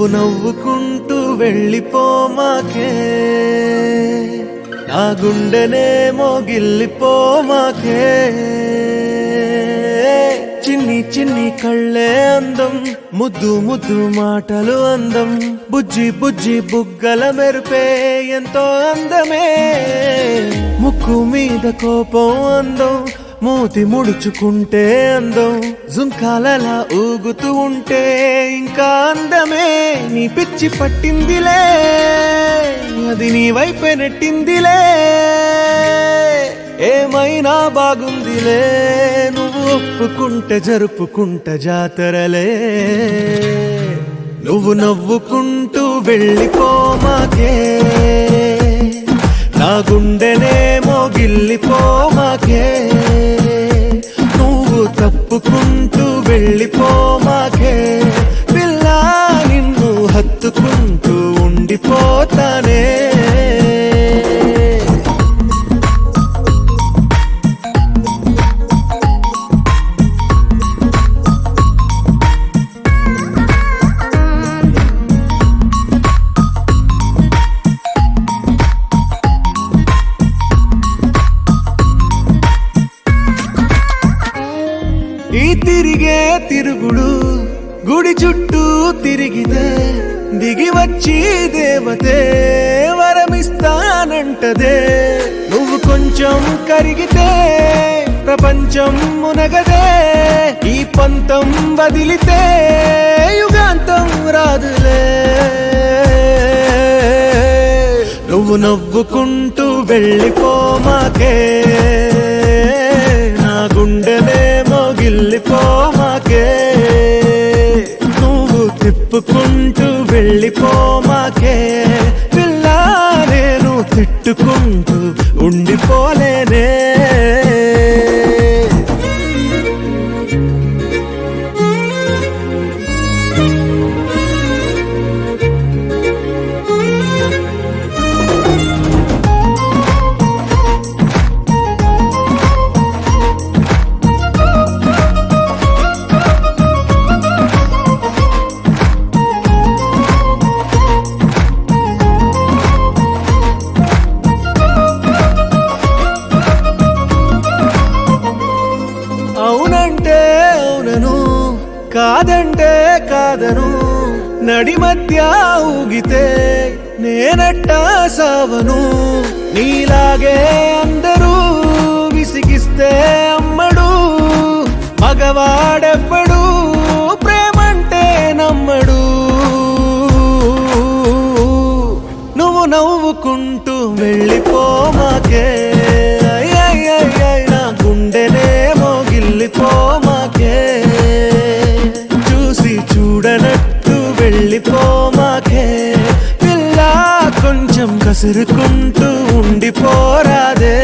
నువ్వు నవ్వుకుంటూ వెళ్ళిపోమాకే, నా గుండెనేమో గిల్లిపోమాకే. చిన్ని చిన్ని కళ్ళే అందం, ముద్దు ముద్దు మాటలు అందం, బుజ్జి బుజ్జి బుగ్గల మెరుపే ఎంతో అందమే. ముక్కు మీద కోపం అందం, మూతి ముడుచుకుంటే అందం, జుంకాలలా ఊగుతూ ఉంటే ఇంకా అందమే. నీ పిచ్చి పట్టిందిలే, అది నీ వైపే నెట్టిందిలే. ఏమైనా బాగుందిలే, నువ్వు ఒప్పుకుంటే జరుపుకుంటే జాతరలే. నువ్వు నవ్వుకుంటూ వెళ్ళిపోమాకే, నా గుండెనేమో గిల్లిపోమాకే. నువ్వు తప్పుకుంటూ వెళ్ళిపోమాకే, పిల్ల నిన్ను హత్తుకుంటూ ఉండిపోతానే. ఈ తిరిగే తిరుగుడు గుడి చుట్టూ తిరిగితే, దిగి వచ్చి దేవతే వరమిస్తానంటదే. నువ్వు కొంచెం కరిగితే ప్రపంచం మునగదే. ఈ పంతం వదిలితే యుగాంతం రాదులే. నువ్వు నవ్వుకుంటూ వెళ్ళిపోమాకే, నా గుండెనేమో గిల్లిపోమాకే. నువ్వు తిప్పుకుంటూ వెళ్ళిపోమాకే, పిల్ల నేను తిట్టుకుంటూ ఉండిపోలేనే. అవునంటే అవునను, కాదంటే కాదను, నడి మధ్య ఊగితే నేనట్టా సావను. నీలాగే అందరూ విసిగిస్తే అమ్మడు, మగవాడెవ్వడు ప్రేమంటే నమ్మడు. నువ్వు నవ్వుకుంటూ వెళ్ళిపోమాకే, నా గుండెనేమో గిల్లిపోమాకే. చూసి చూడనట్టు వెళ్ళిపోమాకే, పిల్ల కొంచెం కసురుకుంటూ ఉండిపోరాదే.